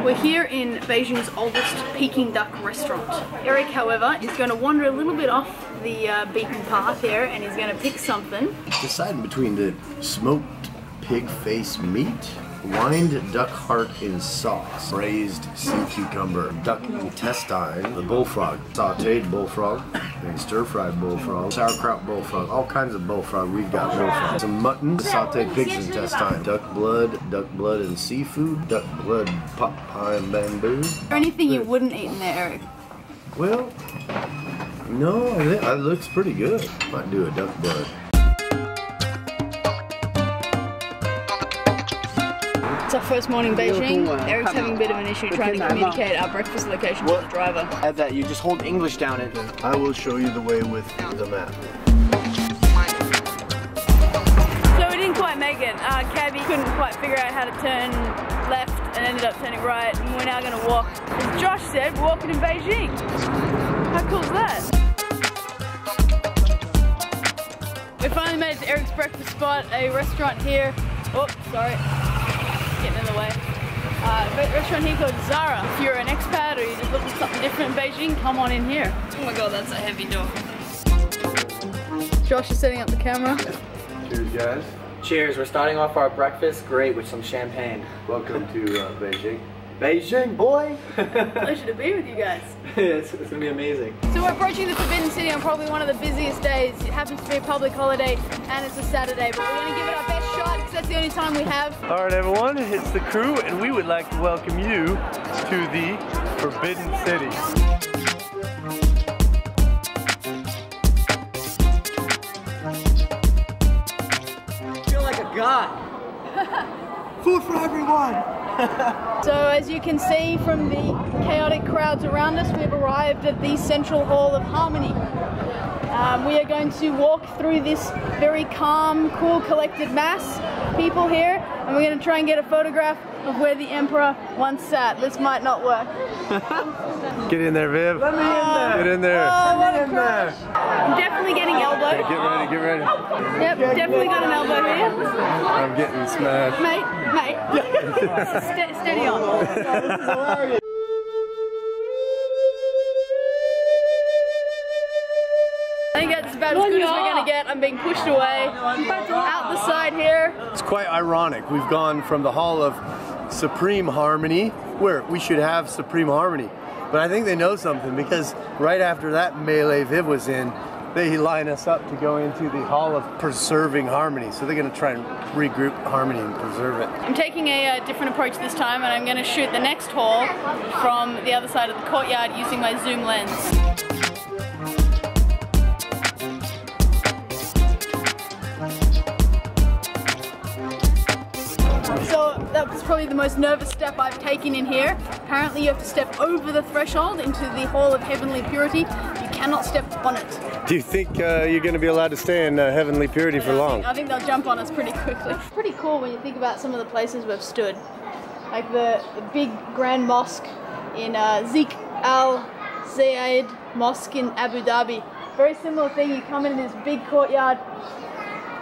We're here in Beijing's oldest Peking Duck restaurant. Erik, however, is going to wander a little bit off the beaten path here, and he's going to pick something. Deciding between the smoked pig face meat, wined duck heart in sauce, braised sea cucumber, duck intestine, the bullfrog, sauteed bullfrog, and stir-fried bullfrog, sauerkraut bullfrog, all kinds of bullfrog. We've got bullfrog. Some mutton, sauteed pig's intestine, duck blood and seafood, duck blood pot pie and bamboo. Is there anything you wouldn't eat in there, Erik? Well, no, it looks pretty good. Might do a duck blood. It's our first morning in Beijing. Erik's having a bit of an issue trying to communicate our breakfast location to the driver. Add that, you just hold English down it. I will show you the way with the map. So we didn't quite make it. Cabbie couldn't quite figure out how to turn left and ended up turning right, and we're now going to walk. As Josh said, we're walking in Beijing. How cool is that? We finally made it to Erik's breakfast spot, a restaurant here. Oh, sorry. Getting in the way. Restaurant here called Zara. If you're an expat or you're just looking for something different in Beijing, come on in here. Oh my god, that's a heavy door. Josh is setting up the camera. Cheers, guys. Cheers, we're starting off our breakfast great with some champagne. Welcome to Beijing. Beijing, boy! Pleasure to be with you guys. It's gonna be amazing. So we're approaching the Forbidden City on probably one of the busiest days. It happens to be a public holiday and it's a Saturday, but we're gonna give it our best shot because that's the only time we have. Alright everyone, it's the crew and we would like to welcome you to the Forbidden City. I feel like a god. Food for everyone! So as you can see from the chaotic crowds around us, we've arrived at the Central Hall of Harmony. We are going to walk through this very calm, cool, collected mass of people here, and we're going to try and get a photograph of where the Emperor once sat. This might not work. Get in there, Viv. Let me in there! Get in there. Oh, what a crush. I'm definitely getting elbowed. Okay, get ready. Yep, definitely got an elbow here. I'm getting smashed. Mate. Steady on. This is hilarious. I think that's about as good as we're going to get. I'm being pushed away. Out the side here. It's quite ironic. We've gone from the Hall of Supreme Harmony, where we should have Supreme Harmony. But I think they know something, because right after that melee Viv was in, they line us up to go into the Hall of Preserving Harmony. So they're going to try and regroup harmony and preserve it. I'm taking a different approach this time, and I'm going to shoot the next hall from the other side of the courtyard using my zoom lens. So that was probably the most nervous step I've taken in here. Apparently you have to step over the threshold into the Hall of Heavenly Purity. You cannot step on it. Do you think you're going to be allowed to stay in Heavenly Purity for long? I think they'll jump on us pretty quickly. It's pretty cool when you think about some of the places we've stood. Like the big Grand Mosque in Sheikh Al Zayed Mosque in Abu Dhabi. Very similar thing, you come in this big courtyard.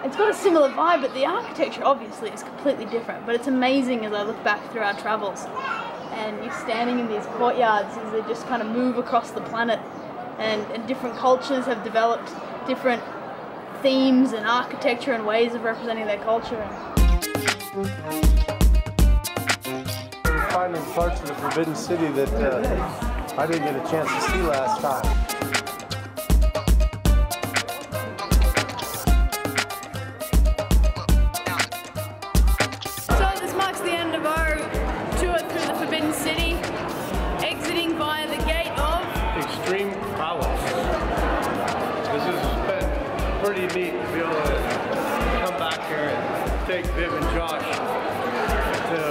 It's got a similar vibe, but the architecture obviously is completely different. But it's amazing as I look back through our travels. And you're standing in these courtyards as they just kind of move across the planet. And different cultures have developed different themes and architecture and ways of representing their culture. Finding parts of the Forbidden City that I didn't get a chance to see last time. Pretty neat to be able to come back here and take Viv and Josh to,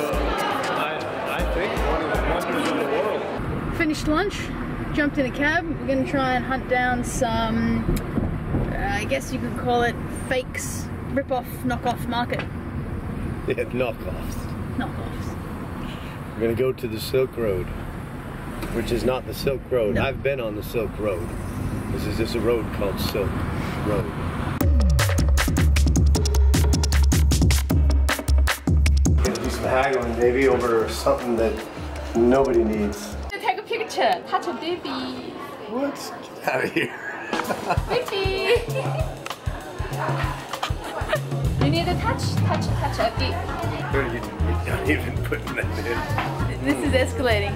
I think, one of the wonders of the world. Finished lunch, jumped in a cab. We're going to try and hunt down some, I guess you could call it fakes, rip-off, knock-off market. Yeah, knockoffs. Knockoffs. We're going to go to the Silk Road, which is not the Silk Road. No. I've been on the Silk Road. This is just a road called Silk Road. Gonna do some haggling, maybe, over something that nobody needs. Take a picture. Touch a baby. What? Get out of here. Baby. You need to touch a bit. You're not even putting that in. This is escalating.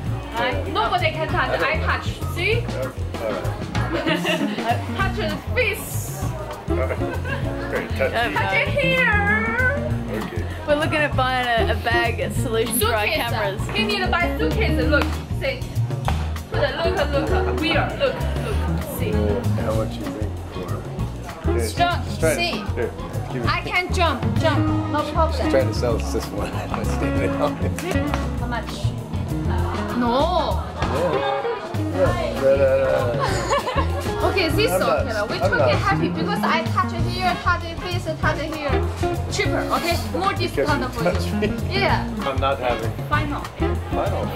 Nobody can touch. I touch. See? Alright. Touch the face. Great, touch it. Touch it here. Okay. We're looking at buying a bag, a solution for our cameras. We need to buy suitcase. Look, see. Look. Weird. Look. See. How much you think for? Here, Strong. just try it. See. Here, give me. I can jump. No problem. Trying to sell us this one. I'm standing on it. How much? No. Okay, this is okay. We took it happy because I touch it here, touch it face, touch it here. Cheaper, okay? More discount for you. Yeah. I'm not having. Final. Final.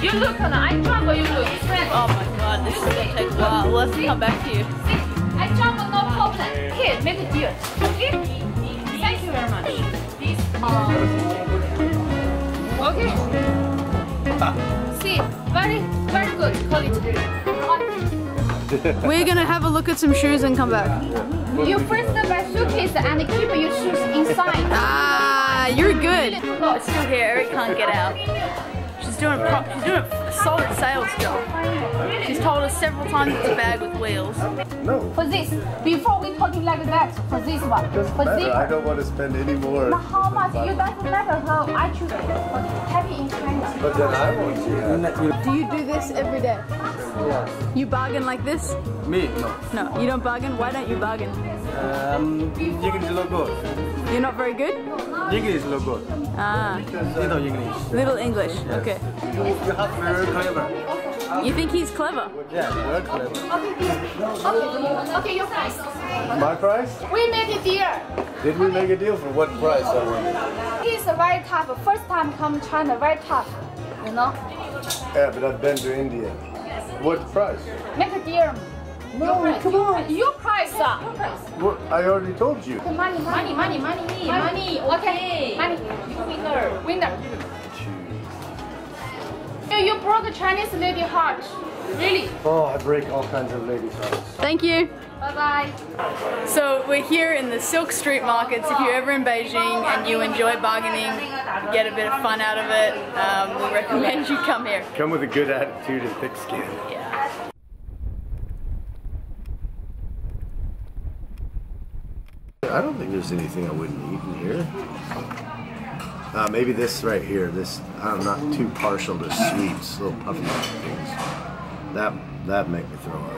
You look, I jump, you look. Friend. Oh my god, this is gonna take a while. We'll have to come back to you. See, I jump, no problem. Okay, make a deal. Okay? Thank you very much. Okay. See, very good quality. We're gonna have a look at some shoes and come back. You first buy suitcase and keep your shoes inside. Ah, you're good. Oh, it's still here. Eric can't get out. She's doing a solid sales job. She's told us several times it's a bag with wheels. No. For this, before we talking like that, for this one, Doesn't for matter. zipper. I don't want to spend any more. Now how much? You doesn't matter how I choose. Happy in China. But then I want to. Do you do this every day? Yeah. You bargain like this? Me? No. No, you don't bargain? Why don't you bargain? English look good. You're not very good? English look good. Ah, Little English. little English. Okay. You have very clever. You think he's clever? Yeah, very clever. Okay, your price. My price? We made a deal. Did we make a deal for what price? I wonder. He's very tough. First time come China, very tough. You know? Yeah, but I've been to India. What price? Make a deal. No, come on. Your price. What? I already told you. Money. Okay. Money. Winner. You broke a Chinese lady heart. Really? Oh, I break all kinds of ladies' hearts. Thank you. Bye-bye. So we're here in the silk street markets. If you're ever in Beijing and you enjoy bargaining, get a bit of fun out of it, we recommend you come here. Come with a good attitude and thick skin. Yeah. I don't think there's anything I wouldn't eat in here. Maybe this right here. This, I'm not too partial to sweets, little puffy things. That make me throw up.